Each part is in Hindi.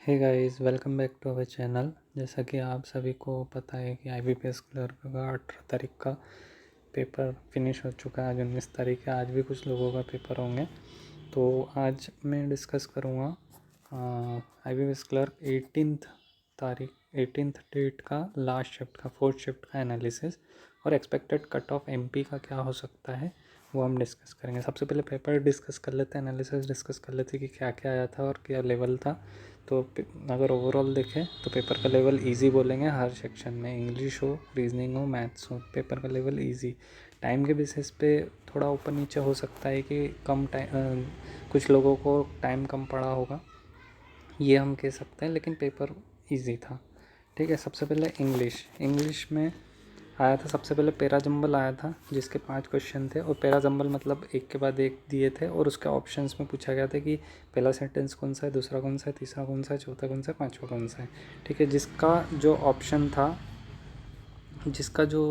Hey guys, welcome back to our channel. जैसा कि आप सभी को पता है कि IBPS क्लर्क का 18 तारीख का पेपर फिनिश हो चुका है। आज 19 तारीख है। आज भी कुछ लोगों का पेपर होंगे, तो आज मैं डिस्कस करूँगा IBPS क्लर्क 18th डेट का लास्ट शिफ्ट का 4th शिफ्ट का एनालिसिस और एक्सपेक्टेड कट ऑफ MP का क्या हो सकता है वो हम डिस्कस करेंगे। सबसे पहले पेपर डिस्कस कर लेते हैं, एनालिसिस डिस्कस कर लेते हैं कि क्या क्या आया था और क्या लेवल था। तो अगर ओवरऑल देखें तो पेपर का लेवल इजी बोलेंगे। हर सेक्शन में इंग्लिश हो, रीजनिंग हो, मैथ्स हो, पेपर का लेवल इजी। टाइम के बेसिस पे थोड़ा ऊपर नीचे हो सकता है कि कम टाइम, कुछ लोगों को टाइम कम पड़ा होगा, ये हम कह सकते हैं, लेकिन पेपर इजी था। ठीक है। सबसे पहले इंग्लिश में आया था। सबसे पहले पैरा जंबल आया था जिसके 5 क्वेश्चन थे, और पैरा जंबल मतलब एक के बाद एक दिए थे और उसके ऑप्शंस में पूछा गया था कि पहला सेंटेंस कौन सा है, दूसरा कौन सा है, तीसरा कौन सा है, चौथा कौन सा है, पांचवा कौन सा है। ठीक है। जिसका जो ऑप्शन था, जिसका जो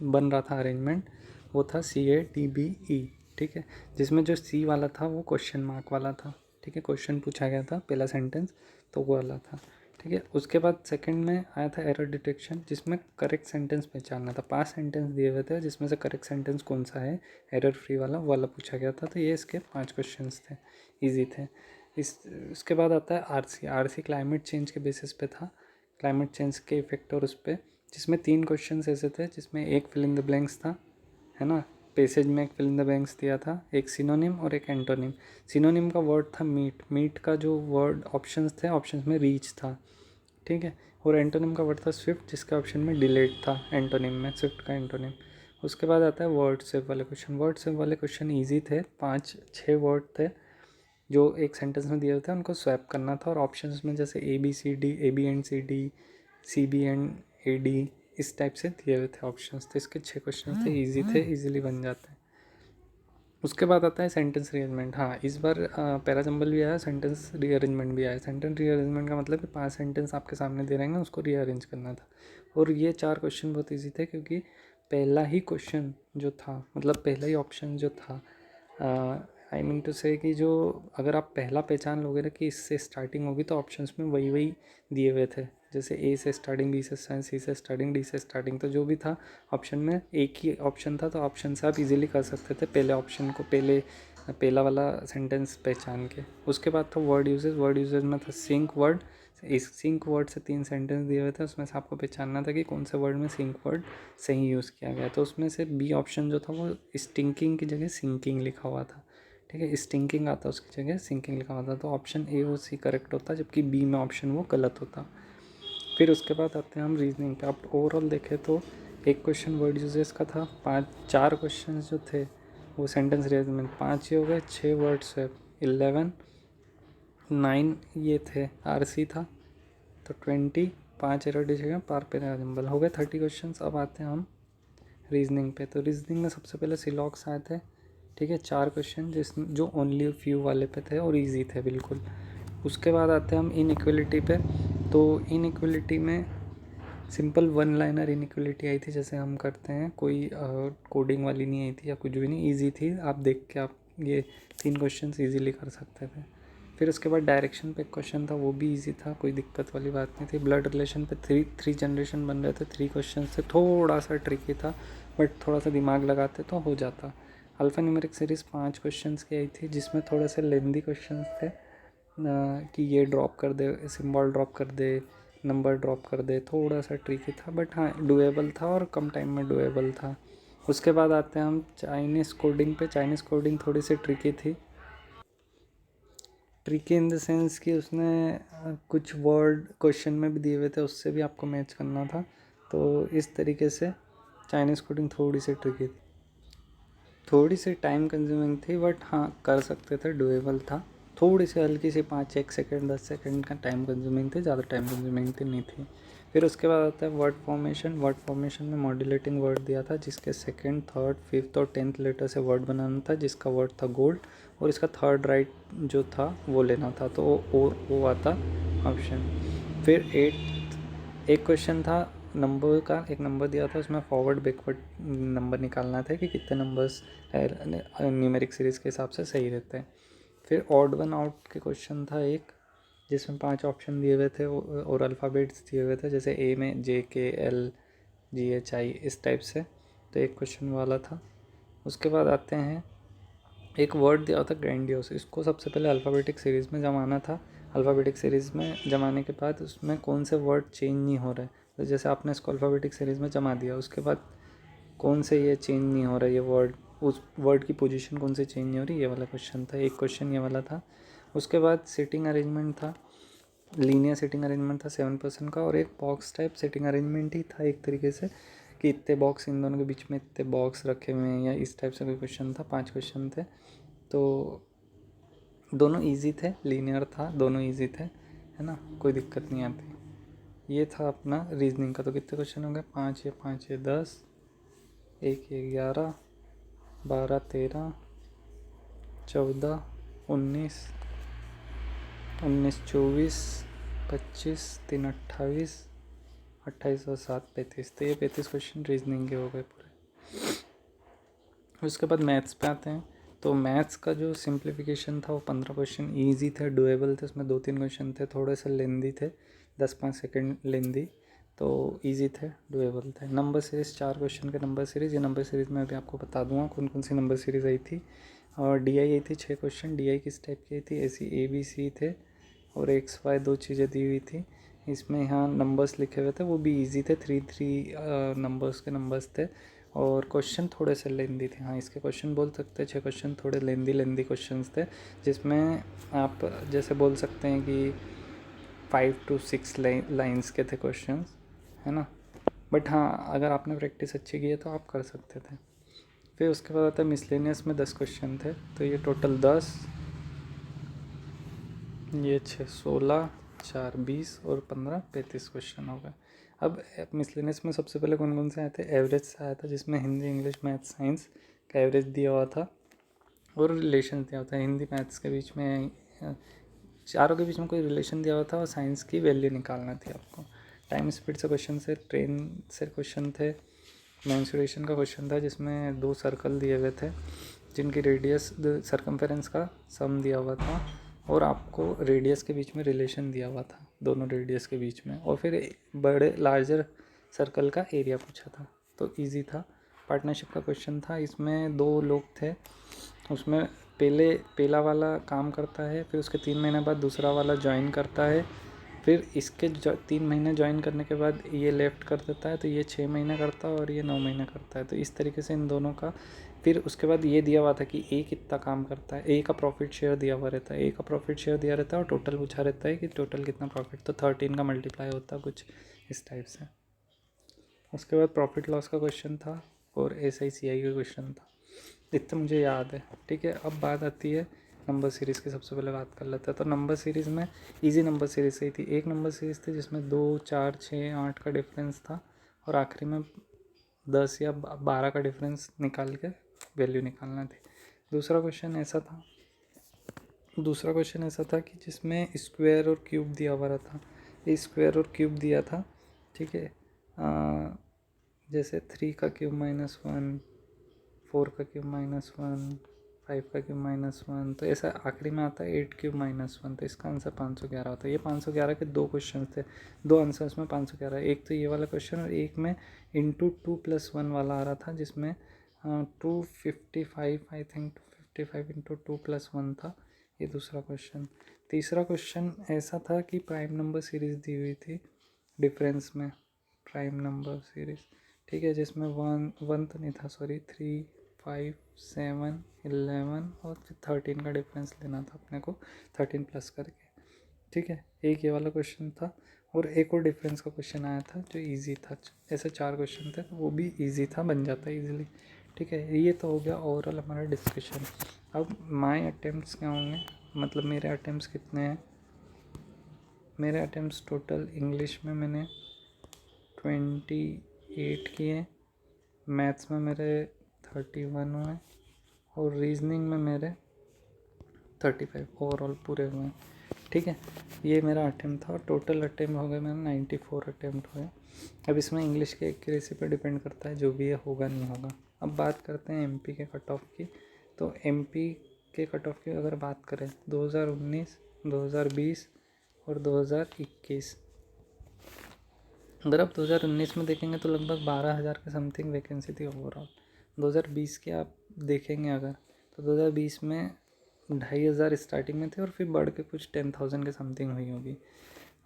बन रहा था अरेंजमेंट, वो था CATBE। ठीक है। जिसमें जो C वाला था वो क्वेश्चन मार्क वाला था। ठीक है। क्वेश्चन पूछा गया था पहला सेंटेंस, तो वो वाला था। ठीक है। उसके बाद सेकंड में आया था एरर डिटेक्शन, जिसमें करेक्ट सेंटेंस पहचानना था। 5 सेंटेंस दिए हुए थे जिसमें से करेक्ट सेंटेंस कौन सा है, एरर फ्री वाला, वो वाला पूछा गया था। तो ये इसके 5 क्वेश्चन थे, ईजी थे। इसके बाद आता है RC क्लाइमेट चेंज के बेसिस पे था, क्लाइमेट चेंज के इफेक्ट और उस पर, जिसमें 3 क्वेश्चन ऐसे थे जिसमें एक फिल इन द ब्लैंक्स था, है ना। पैसेज में एक फिल इन द ब्लैंक्स दिया था, एक सिनोनिम और एक एंटोनिम। सिनोनिम का वर्ड था मीट का जो वर्ड ऑप्शंस थे, ऑप्शंस में रीच था। ठीक है। और एंटोनिम का वर्ड था स्विफ्ट, जिसके ऑप्शन में डिलेड था एंटोनिम में, स्विफ्ट का एंटोनिम। उसके बाद आता है वर्ड सेव वाले क्वेश्चन। वर्ड सेव वाले क्वेश्चन ईजी थे। 5-6 वर्ड थे जो एक सेंटेंस में दिए हुए थे, उनको स्वैप करना था। और ऑप्शंस में जैसे ABCD, AB and CD, CB and AD, इस टाइप से दिए हुए थे ऑप्शंस। तो इसके 6 क्वेश्चन थे, इजी थे, इजीली बन जाते हैं। उसके बाद आता है सेंटेंस रीअरेंजमेंट। हाँ, इस बार पैराजम्बल भी आया, सेंटेंस रीअरेंजमेंट भी आया। सेंटेंस रीअरेंजमेंट का मतलब कि 5 सेंटेंस आपके सामने दे रहेंगे, उसको रीअरेंज करना था। और ये 4 क्वेश्चन बहुत ईजी थे, क्योंकि पहला ही क्वेश्चन जो था, मतलब पहला ही ऑप्शन जो था, आई मीन टू से कि जो, अगर आप पहला पहचान लोगे ना कि इससे स्टार्टिंग होगी, तो ऑप्शंस में वही वही दिए हुए थे। जैसे A से स्टार्टिंग, B से C से स्टार्टिंग, D से स्टार्टिंग, तो जो भी था ऑप्शन में एक ही ऑप्शन था, तो ऑप्शन से आप इजीली कर सकते थे पहले ऑप्शन को, पहला वाला सेंटेंस पहचान के। उसके बाद था वर्ड यूजेज में था सिंक वर्ड। इस सिंक वर्ड से 3 सेंटेंस दिए हुए थे, उसमें से आपको पहचानना था कि कौन से वर्ड में सिंक वर्ड सही यूज़ किया गया। तो उसमें से B ऑप्शन जो था वो स्टिंकिंग की जगह सिंकिंग लिखा हुआ था। ठीक है। स्टिंकिंग आता उसकी जगह सिंकिंग लिखा हुआ था, तो ऑप्शन A और C करेक्ट होता, जबकि B में ऑप्शन वो गलत होता। फिर उसके बाद आते हैं हम रीजनिंग पे। आप ओवरऑल देखें तो एक क्वेश्चन वर्ड यूजेस का था, 4 क्वेश्चन जो थे वो सेंटेंस अरेंजमेंट, 5 ये हो गए, 6 वर्ड स्वैप, 11, 9 ये थे, RC था, तो 20, 5 एरर डिटेक्शन, पार पे जंबल हो गए 30 क्वेश्चन। अब आते हैं हम रीजनिंग पे। तो रीजनिंग में सबसे पहले सिलॉक्स आए थे। ठीक है। 4 क्वेश्चन जो ओनली फ्यू वाले पे थे और इजी थे बिल्कुल। उसके बाद आते हैं हम इनइक्वलिटी पे। तो इनइक्वलिटी में सिंपल 1 लाइनर इनइक्वलिटी आई थी, जैसे हम करते हैं, कोई कोडिंग वाली नहीं आई थी या कुछ भी नहीं, इजी थी। आप देख के आप ये 3 क्वेश्चन ईजिली कर सकते थे। फिर उसके बाद डायरेक्शन पे एक क्वेश्चन था, वो भी इजी था, कोई दिक्कत वाली बात नहीं थी। ब्लड रिलेशन पे थ्री जनरेशन बन रहे थे, 3 क्वेश्चन से थोड़ा सा ट्रिकी था, बट थोड़ा सा दिमाग लगाते तो हो जाता। अल्फ़ा न्यूमेरिक सीरीज़ 5 क्वेश्चन की आई थी, जिसमें थोड़े से लेंदी क्वेश्चन थे, कि ये ड्रॉप कर दे, सिंबल ड्रॉप कर दे, नंबर ड्रॉप कर दे, थोड़ा सा ट्रिकी था, बट हाँ डुएबल था और कम टाइम में डुएबल था। उसके बाद आते हैं हम चाइनीज़ कोडिंग पे। चाइनीज़ कोडिंग थोड़ी सी ट्रिकी थी, ट्रिकी इन द सेंस कि उसने कुछ वर्ड क्वेश्चन में भी दिए हुए थे, उससे भी आपको मैच करना था। तो इस तरीके से चाइनीज़ कोडिंग थोड़ी सी ट्रिकी थी, थोड़ी सी टाइम कंज्यूमिंग थी, बट हाँ कर सकते थे, डुएबल था। थोड़ी सी हल्की सी 5-1 सेकेंड 10 सेकेंड का टाइम कंज्यूमिंग थी, ज़्यादा टाइम कंज्यूमिंग थी नहीं थी। फिर उसके बाद आता है वर्ड फॉर्मेशन। वर्ड फॉर्मेशन में मॉड्यूलेटिंग वर्ड दिया था, जिसके 2nd, 3rd, 5th और 10th लेटर से वर्ड बनाना था, जिसका वर्ड था गोल्ड, और इसका 3rd राइट जो था वो लेना था, तो वो आता ऑप्शन। फिर 8th एक क्वेश्चन था नंबर का, एक नंबर दिया था, उसमें फॉरवर्ड बैकवर्ड नंबर निकालना था कि कितने नंबर्स न्यूमेरिक सीरीज़ के हिसाब से सही रहते हैं। फिर ऑड वन आउट के क्वेश्चन था एक, जिसमें 5 ऑप्शन दिए हुए थे और अल्फ़ाबेट्स दिए हुए थे, जैसे ए में JKLGHI इस टाइप से। तो एक क्वेश्चन वाला था। उसके बाद आते हैं, एक वर्ड दिया होता ग्रैंडियोस, इसको सबसे पहले अल्फ़ाबेटिक सीरीज़ में जमाना था। अल्फ़ाबेटिक सीरीज़ में जमाने के बाद उसमें कौन से वर्ड चेंज नहीं हो रहे, तो जैसे आपने इसको अल्फ़ाबेटिक सीरीज़ में जमा दिया, उसके बाद कौन से ये चेंज नहीं हो रहा, ये वर्ड, उस वर्ड की पोजीशन कौन से चेंज नहीं हो रही, ये वाला क्वेश्चन था। एक क्वेश्चन ये वाला था। उसके बाद सिटिंग अरेंजमेंट था, लीनियर सिटिंग अरेंजमेंट था 7% का, और एक बॉक्स टाइप सिटिंग अरेंजमेंट ही था एक तरीके से, कि इतने बॉक्स, इन दोनों के बीच में इतने बॉक्स रखे हुए हैं, या इस टाइप से कोई क्वेश्चन था। 5 क्वेश्चन थे, तो दोनों इजी थे, लीनियर था, दोनों इजी थे, है ना, कोई दिक्कत नहीं आती। ये था अपना रीजनिंग का। तो कितने क्वेश्चन हो गए, 5 ये 10, 1 ये 11, 12 13, 14 19, 19 24, 25 3 28, 28 और 7 35। तो ये 35 क्वेश्चन रीजनिंग के हो गए पूरे। उसके बाद मैथ्स पे आते हैं। तो मैथ्स का जो सिंप्लीफिकेशन था वो 15 क्वेश्चन ईजी थे, डुएबल थे। उसमें 2-3 क्वेश्चन थे थोड़े से लेंदी थे, 10-5 सेकेंड लेंदी, तो इजी थे, डुएबल थे। नंबर सीरीज़ 4 क्वेश्चन के नंबर सीरीज़, ये नंबर सीरीज़ में अभी आपको बता दूंगा कौन कौन सी नंबर सीरीज़ आई थी। और DI आई थी 6 क्वेश्चन। DI किस टाइप की आई थी, ऐसी ABC थे, और XY 2 चीज़ें दी हुई थी। इसमें यहाँ नंबर्स लिखे हुए थे, वो भी इजी थे, 3 नंबर्स के नंबर्स थे, और क्वेश्चन थोड़े से लेंदी थे। हाँ, इसके क्वेश्चन बोल सकते हैं, 6 क्वेश्चन थोड़े लेंदी क्वेश्चंस थे, जिसमें आप जैसे बोल सकते हैं कि 5 to 6 लाइन्स के थे क्वेश्चंस, है ना। बट हाँ, अगर आपने प्रैक्टिस अच्छी की है तो आप कर सकते थे। फिर उसके बाद आता है मिसलेनियस में 10 क्वेश्चन थे, तो ये टोटल 10, ये 6 16, 4 20 और 15 35 क्वेश्चन हो गए। अब मिसलेनियस में सबसे पहले कौन कौन से आए थे, एवरेज से आया था, जिसमें हिंदी इंग्लिश मैथ्स साइंस का एवरेज दिया हुआ था, और रिलेशन दिया हुआ था। हिंदी मैथ्स के बीच में, चारों के बीच में कोई रिलेशन दिया हुआ था, और साइंस की वैल्यू निकालना थी आपको। टाइम स्पीड से क्वेश्चन से, ट्रेन से क्वेश्चन थे, मेंसुरेशन का क्वेश्चन था, जिसमें 2 सर्कल दिए हुए थे, जिनकी रेडियस, सर्कमफेरेंस का सम दिया हुआ था, और आपको रेडियस के बीच में रिलेशन दिया हुआ था, दोनों रेडियस के बीच में, और फिर बड़े लार्जर सर्कल का एरिया पूछा था। तो इजी था। पार्टनरशिप का क्वेश्चन था, इसमें 2 लोग थे, उसमें पहला वाला काम करता है, फिर उसके 3 महीने बाद दूसरा वाला ज्वाइन करता है, फिर इसके 3 महीने ज्वाइन करने के बाद ये लेफ़्ट कर देता है, तो ये 6 महीने करता है और ये 9 महीने करता है। तो इस तरीके से इन दोनों का। फिर उसके बाद ये दिया हुआ था कि ए कितना काम करता है, ए का प्रॉफिट शेयर दिया हुआ रहता है, ए का प्रॉफिट शेयर दिया रहता है, और टोटल पूछा रहता है कि टोटल कितना प्रॉफिट, तो 13 का मल्टीप्लाई होता है, कुछ इस टाइप से। उसके बाद प्रॉफिट लॉस का क्वेश्चन था, और SICI का क्वेश्चन था। इतना मुझे याद है, ठीक है। अब बात आती है नंबर सीरीज़ की, सबसे पहले बात कर लेते हैं। तो नंबर सीरीज़ में इजी नंबर सीरीज़ सही थी। एक नंबर सीरीज़ थी जिसमें 2 4 6 8 का डिफरेंस था, और आखिरी में 10 या 12 का डिफरेंस निकाल के वैल्यू निकालना थी। दूसरा क्वेश्चन ऐसा था कि जिसमें स्क्वायर और क्यूब दिया हुआ था। ये स्क्वायर और क्यूब दिया था, ठीक है। जैसे 3 का क्यूब -1, 4 का क्यूब -1, 5 का क्यूब -1, तो ऐसा आखिरी में आता है 8 क्यूब -1, तो इसका आंसर 511 होता है। ये 511 के 2 क्वेश्चन थे, 2 आंसर्स में 511। एक तो ये वाला क्वेश्चन, और एक में इंटू 2+1 वाला आ रहा था, जिसमें 255, आई थिंक 255 इंटू 2+1 था। ये दूसरा क्वेश्चन। तीसरा क्वेश्चन ऐसा था कि प्राइम नंबर सीरीज़ दी हुई थी डिफरेंस में, प्राइम नंबर सीरीज़, ठीक है, जिसमें 1 तो नहीं था, सॉरी, 3 5 7 11 और फिर 13 का डिफरेंस लेना था अपने को, 13 प्लस करके, ठीक है। एक ये वाला क्वेश्चन था, और एक और डिफरेंस का क्वेश्चन आया था जो इजी था। ऐसे 4 क्वेश्चन थे, तो वो भी इजी था, बन जाता है इजीली, ठीक है। ये तो हो गया ओवरऑल हमारा डिस्कशन। अब माय अटेम्प्ट्स क्या होंगे, मतलब मेरे अटेम्प्ट्स कितने हैं। मेरे अटेम्प्ट्स टोटल इंग्लिश में मैंने 28 किए, मैथ्स में मेरे 31 हुए, और रीजनिंग में मेरे 35 ओवरऑल पूरे हुए हैं, ठीक है। ये मेरा अटेम्प्ट था, और टोटल अटेम्प्ट हो गए मेरे 94 अटेम्प्ट हुए। अब इसमें इंग्लिश के एक्यूरेसी पे डिपेंड करता है, जो भी है होगा नहीं होगा। अब बात करते हैं MP के कट ऑफ की। तो MP के कट ऑफ की अगर बात करें 2019, 2020 और 2021। अगर आप 2019 में देखेंगे तो लगभग 12,000 के समथिंग वैकेंसी थी ओवरऑल। 2020 के आप देखेंगे अगर तो 2020 में 2,500 स्टार्टिंग में थे और फिर बढ़ के कुछ 10,000 के समथिंग हुई होगी।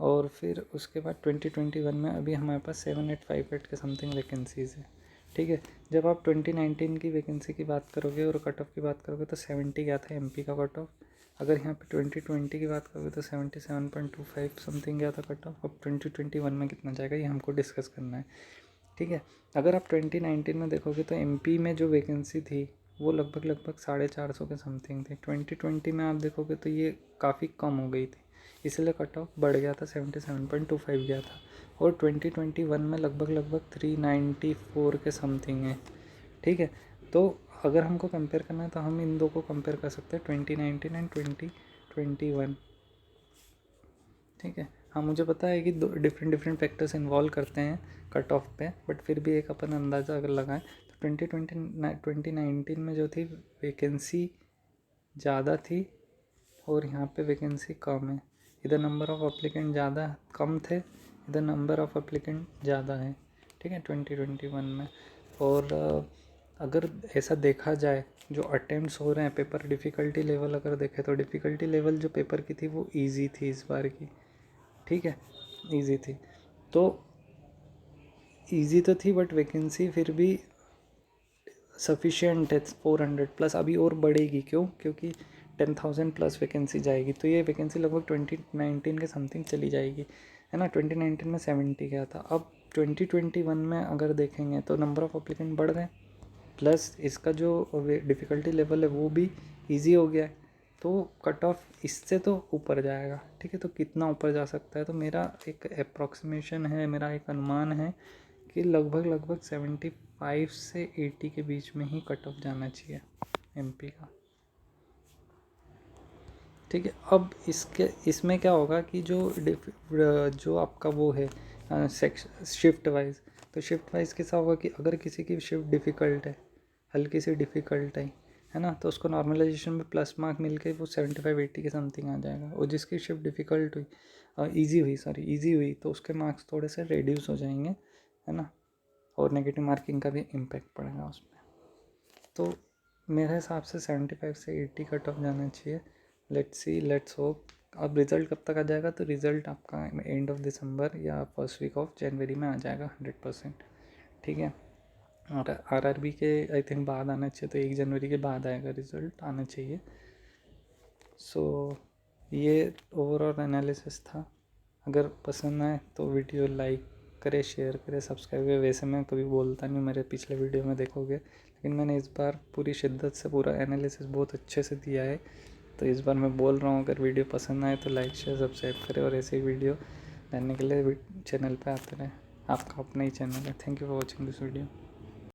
और फिर उसके बाद 2021 में अभी हमारे पास 7858 के समथिंग वैकेंसीज़ है। ठीक है, जब आप 2019 की वैकेंसी की बात करोगे और कट ऑफ की बात करोगे तो 70 गया था एमपी का कट ऑफ। अगर यहाँ पे 2020 की बात करोगे तो 77.25 समथिंग गया था कट ऑफ। अब 2021 में कितना जाएगा ये हमको डिस्कस करना है। ठीक है, अगर आप 2019 में देखोगे तो एमपी में जो वैकेंसी थी वो लगभग 450 के समथिंग थी। 2020 में आप देखोगे तो ये काफ़ी कम हो गई थी, इसलिए कट ऑफ बढ़ गया था, 77.25 गया था। और 2021 में लगभग 394 के समथिंग है। ठीक है, तो अगर हमको कंपेयर करना है तो हम इन दो को कंपेयर कर सकते हैं, 2019 एंड 2021। ठीक है, हाँ मुझे पता है कि दो डिफरेंट फैक्टर्स इन्वॉल्व करते हैं कट ऑफ पे, बट फिर भी एक अपन अंदाज़ा अगर लगाएं तो 2019 में जो थी वैकेंसी ज़्यादा थी और यहाँ पे वैकेंसी कम है। इधर नंबर ऑफ़ एप्लीकेंट ज़्यादा कम थे, इधर नंबर ऑफ़ एप्लीकेंट ज़्यादा है। ठीक है, 2021 में। और अगर ऐसा देखा जाए जो अटेम्प्ट्स हो रहे हैं, पेपर डिफ़िकल्टी लेवल अगर देखें तो डिफ़िकल्टी लेवल जो पेपर की थी वो इजी थी इस बार की। ठीक है, इजी थी, तो इजी तो थी बट वैकेंसी फिर भी सफिशिएंट है 400 प्लस। अभी और बढ़ेगी, क्यों? क्योंकि 10,000 प्लस वैकेंसी जाएगी, तो ये वैकेंसी लगभग 2019 के समथिंग चली जाएगी, है ना। 2019 में 70 गया था। अब 2021 में अगर देखेंगे तो नंबर ऑफ़ एप्लीकेंट बढ़ गए, प्लस इसका जो डिफ़िकल्टी लेवल है वो भी ईजी हो गया है, तो कट ऑफ इससे तो ऊपर जाएगा। ठीक है, तो कितना ऊपर जा सकता है? तो मेरा एक अप्रॉक्सीमेशन है, मेरा एक अनुमान है कि लगभग 75 से 80 के बीच में ही कट ऑफ जाना चाहिए एमपी का। ठीक है, अब इसमें क्या होगा कि जो आपका वो है शिफ्ट वाइज, तो शिफ्ट वाइज कैसा होगा कि अगर किसी की शिफ्ट डिफ़िकल्ट है, हल्की सी डिफ़िकल्ट है ना, तो उसको नॉर्मलाइजेशन में प्लस मार्क मिल के वो 75-80 के समथिंग आ जाएगा। और जिसकी शिफ्ट डिफ़िकल्ट हुई ईजी हुई तो उसके मार्क्स थोड़े से रिड्यूस हो जाएंगे, है ना, और नेगेटिव मार्किंग का भी इम्पैक्ट पड़ेगा उसमें। तो मेरे हिसाब से 75 से 80 कट ऑफ जाना चाहिए। Let's hope. अब रिज़ल्ट कब तक आ जाएगा? तो रिज़ल्ट आपका एंड ऑफ दिसंबर या फर्स्ट वीक ऑफ जनवरी में आ जाएगा 100%। ठीक है, और आरआरबी के आई थिंक बाद आना चाहिए, तो 1 जनवरी के बाद आएगा रिज़ल्ट, आना चाहिए। सो ये ओवरऑल एनालिसिस था। अगर पसंद आए तो वीडियो लाइक करें, शेयर करें, सब्सक्राइब करें। वैसे मैं कभी बोलता नहीं, मेरे पिछले वीडियो में देखोगे, लेकिन मैंने इस बार पूरी शिद्दत से पूरा एनालिसिस बहुत अच्छे से दिया है, तो इस बार मैं बोल रहा हूँ अगर वीडियो पसंद आए तो लाइक शेयर सब्सक्राइब करें, और ऐसे ही वीडियो जानने के लिए चैनल पे आते रहें। आपका अपना ही चैनल है। Thank you for watching this video.